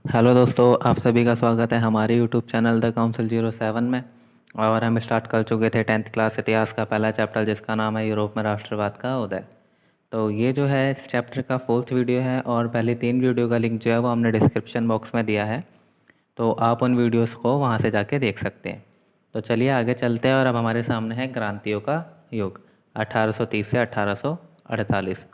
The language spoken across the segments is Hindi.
हेलो दोस्तों, आप सभी का स्वागत है हमारे यूट्यूब चैनल द काउंसिल 07 में। और हम स्टार्ट कर चुके थे 10th क्लास इतिहास का पहला चैप्टर, जिसका नाम है यूरोप में राष्ट्रवाद का उदय। तो ये जो है इस चैप्टर का 4th वीडियो है, और पहले 3 वीडियो का लिंक जो है वो हमने डिस्क्रिप्शन बॉक्स में दिया है। तो आप उन वीडियोस को वहाँ से जाके देख सकते हैं। तो चलिए आगे चलते हैं। और अब हमारे सामने है क्रांतियों का युग 1830 से 1848।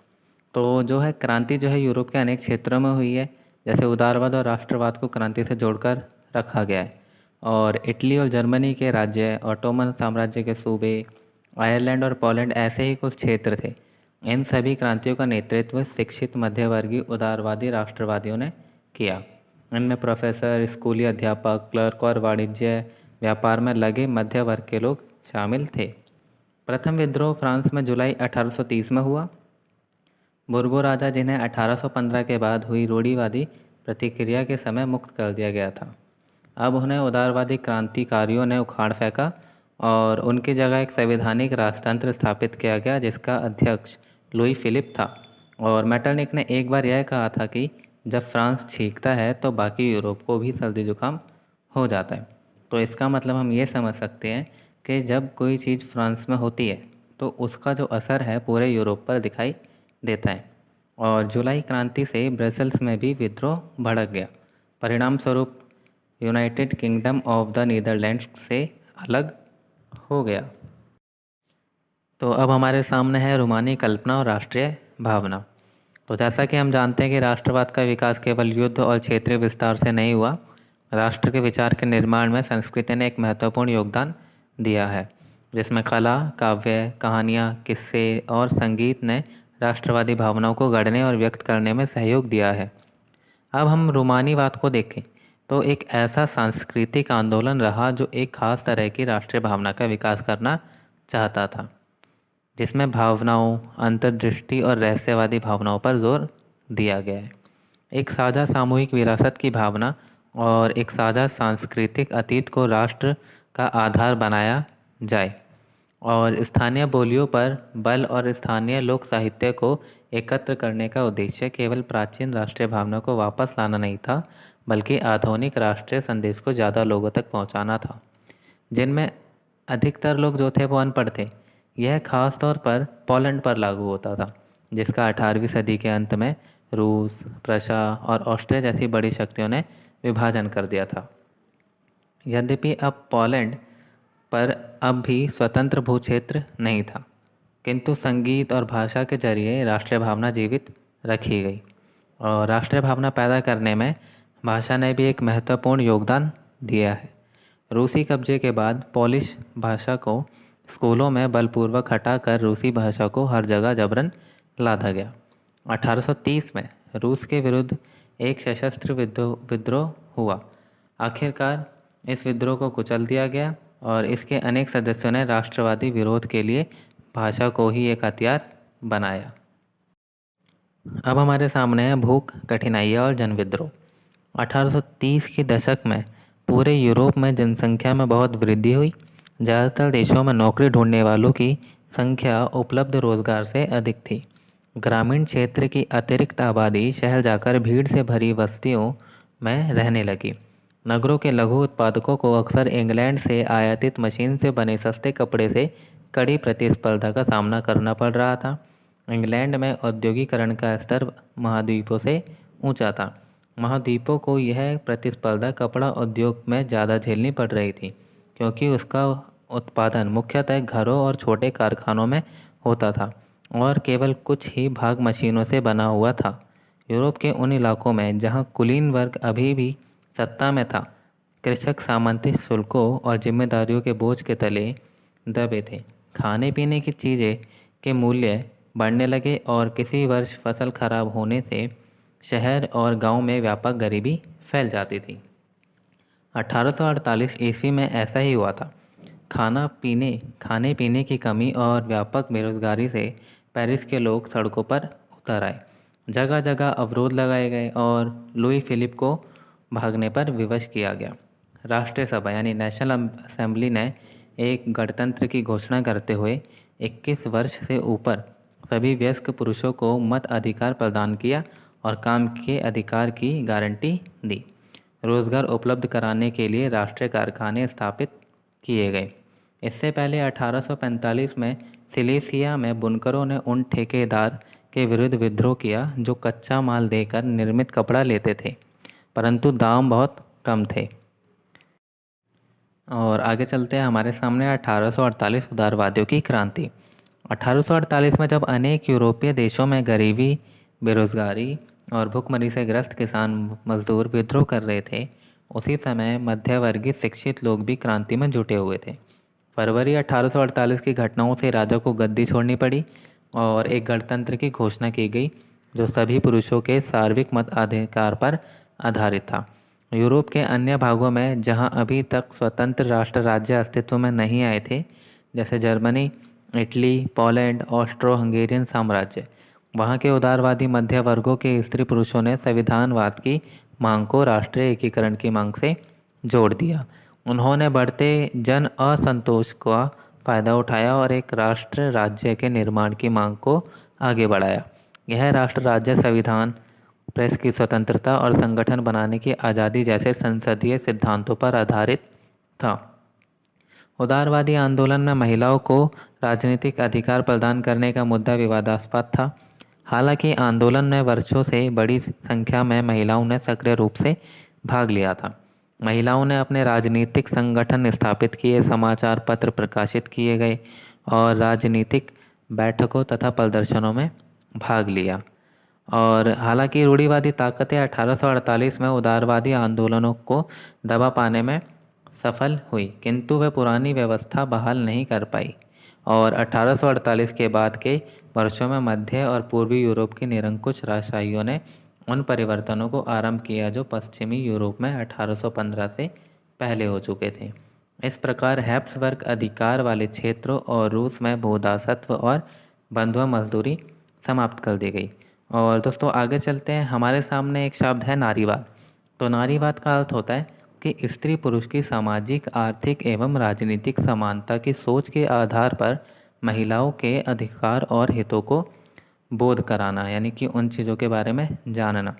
तो जो है क्रांति जो है यूरोप के अनेक क्षेत्रों में हुई है। जैसे उदारवाद और राष्ट्रवाद को क्रांति से जोड़कर रखा गया है। और इटली और जर्मनी के राज्य, ऑटोमन साम्राज्य के सूबे, आयरलैंड और पोलैंड ऐसे ही कुछ क्षेत्र थे। इन सभी क्रांतियों का नेतृत्व शिक्षित मध्यवर्गीय उदारवादी राष्ट्रवादियों ने किया। इनमें प्रोफेसर, स्कूली अध्यापक, क्लर्क और वाणिज्य व्यापार में लगे मध्य वर्ग के लोग शामिल थे। प्रथम विद्रोह फ्रांस में जुलाई 1830 में हुआ। बुर्बो राजा, जिन्हें 1815 के बाद हुई रूढ़िवादी प्रतिक्रिया के समय मुक्त कर दिया गया था, अब उन्हें उदारवादी क्रांतिकारियों ने उखाड़ फेंका और उनकी जगह एक संवैधानिक राजतंत्र स्थापित किया गया, जिसका अध्यक्ष लुई फिलिप था। और मेटरनिक ने एक बार यह कहा था कि जब फ्रांस छींकता है तो बाकी यूरोप को भी सर्दी जुकाम हो जाता है। तो इसका मतलब हम ये समझ सकते हैं कि जब कोई चीज़ फ्रांस में होती है तो उसका जो असर है पूरे यूरोप पर दिखाई देता है। और जुलाई क्रांति से ब्रसेल्स में भी विद्रोह भड़क गया। परिणाम स्वरूप United kingdom of the Netherlands से अलग हो गया। तो अब हमारे सामने है रूमानी कल्पना और राष्ट्रीय भावना। तो जैसा कि हम जानते हैं कि राष्ट्रवाद का विकास केवल युद्ध और क्षेत्रीय विस्तार से नहीं हुआ। राष्ट्र के विचार के निर्माण में संस्कृति ने एक महत्वपूर्ण योगदान दिया है, जिसमें कला, काव्य, कहानियाँ, किस्से और संगीत ने राष्ट्रवादी भावनाओं को गढ़ने और व्यक्त करने में सहयोग दिया है। अब हम रूमानीवाद को देखें तो एक ऐसा सांस्कृतिक आंदोलन रहा जो एक खास तरह की राष्ट्रीय भावना का विकास करना चाहता था, जिसमें भावनाओं, अंतर्दृष्टि और रहस्यवादी भावनाओं पर जोर दिया गया है। एक साझा सामूहिक विरासत की भावना और एक साझा सांस्कृतिक अतीत को राष्ट्र का आधार बनाया जाए, और स्थानीय बोलियों पर बल और स्थानीय लोक साहित्य को एकत्र करने का उद्देश्य केवल प्राचीन राष्ट्रीय भावना को वापस लाना नहीं था, बल्कि आधुनिक राष्ट्रीय संदेश को ज़्यादा लोगों तक पहुंचाना था, जिनमें अधिकतर लोग जो थे वो अनपढ़ थे। यह खास तौर पर पोलैंड पर लागू होता था, जिसका 18वीं सदी के अंत में रूस, प्रशा और ऑस्ट्रिया जैसी बड़ी शक्तियों ने विभाजन कर दिया था। यद्यपि अब पोलैंड पर अब भी स्वतंत्र भूक्षेत्र नहीं था, किंतु संगीत और भाषा के जरिए राष्ट्रीय भावना जीवित रखी गई। और राष्ट्रीय भावना पैदा करने में भाषा ने भी एक महत्वपूर्ण योगदान दिया है। रूसी कब्जे के बाद पोलिश भाषा को स्कूलों में बलपूर्वक हटाकर रूसी भाषा को हर जगह जबरन लादा गया। 1830 में रूस के विरुद्ध एक सशस्त्र विद्रोह हुआ। आखिरकार इस विद्रोह को कुचल दिया गया और इसके अनेक सदस्यों ने राष्ट्रवादी विरोध के लिए भाषा को ही एक हथियार बनाया। अब हमारे सामने है भूख, कठिनाइयाँ और जनविद्रोह। 1830 के दशक में पूरे यूरोप में जनसंख्या में बहुत वृद्धि हुई। ज़्यादातर देशों में नौकरी ढूंढने वालों की संख्या उपलब्ध रोजगार से अधिक थी। ग्रामीण क्षेत्र की अतिरिक्त आबादी शहर जाकर भीड़ से भरी बस्तियों में रहने लगी। नगरों के लघु उत्पादकों को अक्सर इंग्लैंड से आयातित मशीन से बने सस्ते कपड़े से कड़ी प्रतिस्पर्धा का सामना करना पड़ रहा था। इंग्लैंड में औद्योगिकरण का स्तर महाद्वीपों से ऊंचा था। महाद्वीपों को यह प्रतिस्पर्धा कपड़ा उद्योग में ज़्यादा झेलनी पड़ रही थी, क्योंकि उसका उत्पादन मुख्यतः घरों और छोटे कारखानों में होता था और केवल कुछ ही भाग मशीनों से बना हुआ था। यूरोप के उन इलाकों में जहां कुलीन वर्ग अभी भी सत्ता में था, कृषक सामंती शुल्कों और जिम्मेदारियों के बोझ के तले दबे थे। खाने पीने की चीज़ें के मूल्य बढ़ने लगे और किसी वर्ष फसल खराब होने से शहर और गांव में व्यापक गरीबी फैल जाती थी। 1848 ईस्वी में ऐसा ही हुआ था। खाने पीने की कमी और व्यापक बेरोजगारी से पेरिस के लोग सड़कों पर उतर आए। जगह जगह अवरोध लगाए गए और लुई फिलिप को भागने पर विवश किया गया। राष्ट्रीय सभा यानी नेशनल असेंबली ने एक गणतंत्र की घोषणा करते हुए 21 वर्ष से ऊपर सभी वयस्क पुरुषों को मत अधिकार प्रदान किया और काम के अधिकार की गारंटी दी। रोज़गार उपलब्ध कराने के लिए राष्ट्रीय कारखाने स्थापित किए गए। इससे पहले 1845 में सिलेसिया में बुनकरों ने उन ठेकेदार के विरुद्ध विद्रोह किया जो कच्चा माल देकर निर्मित कपड़ा लेते थे, परंतु दाम बहुत कम थे। और आगे चलते हैं, हमारे सामने 1848 उदारवादियों की क्रांति। 1848 में जब अनेक यूरोपीय देशों में गरीबी, बेरोजगारी और भुखमरी से ग्रस्त किसान मजदूर विद्रोह कर रहे थे, उसी समय मध्यवर्गीय शिक्षित लोग भी क्रांति में जुटे हुए थे। फरवरी 1848 की घटनाओं से राजा को गद्दी छोड़नी पड़ी और एक गणतंत्र की घोषणा की गई जो सभी पुरुषों के सार्वत्रिक मत अधिकार पर आधारित था। यूरोप के अन्य भागों में जहां अभी तक स्वतंत्र राष्ट्र राज्य अस्तित्व में नहीं आए थे, जैसे Germany, Italy, Poland, Austro Hungarian साम्राज्य, वहां के उदारवादी मध्य वर्गों के स्त्री पुरुषों ने संविधानवाद की मांग को राष्ट्रीय एकीकरण की मांग से जोड़ दिया। उन्होंने बढ़ते जन असंतोष का फायदा उठाया और एक राष्ट्र राज्य के निर्माण की मांग को आगे बढ़ाया। यह राष्ट्र राज्य संविधान, प्रेस की स्वतंत्रता और संगठन बनाने की आज़ादी जैसे संसदीय सिद्धांतों पर आधारित था। उदारवादी आंदोलन में महिलाओं को राजनीतिक अधिकार प्रदान करने का मुद्दा विवादास्पद था। हालांकि आंदोलन में वर्षों से बड़ी संख्या में महिलाओं ने सक्रिय रूप से भाग लिया था। महिलाओं ने अपने राजनीतिक संगठन स्थापित किए, समाचार पत्र प्रकाशित किए गए और राजनीतिक बैठकों तथा प्रदर्शनों में भाग लिया। और हालांकि रूढ़िवादी ताकतें 1848 में उदारवादी आंदोलनों को दबा पाने में सफल हुई, किंतु वह पुरानी व्यवस्था बहाल नहीं कर पाई और 1848 के बाद के वर्षों में मध्य और पूर्वी यूरोप के निरंकुश राजशाहियों ने उन परिवर्तनों को आरंभ किया जो पश्चिमी यूरोप में 1815 से पहले हो चुके थे। इस प्रकार हैब्सबर्ग अधिकार वाले क्षेत्रों और रूस में भूदासत्व और बंधुआ मजदूरी समाप्त कर दी गई। और दोस्तों आगे चलते हैं, हमारे सामने एक शब्द है नारीवाद। तो नारीवाद का अर्थ होता है कि स्त्री पुरुष की सामाजिक, आर्थिक एवं राजनीतिक समानता की सोच के आधार पर महिलाओं के अधिकार और हितों को बोध कराना, यानी कि उन चीज़ों के बारे में जानना।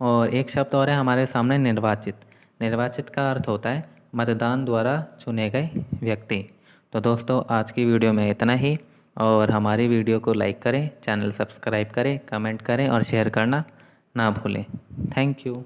और एक शब्द और है हमारे सामने निर्वाचित। निर्वाचित का अर्थ होता है मतदान द्वारा चुने गए व्यक्ति। तो दोस्तों आज की वीडियो में इतना ही, और हमारी वीडियो को लाइक करें, चैनल सब्सक्राइब करें, कमेंट करें और शेयर करना ना भूलें। Thank you.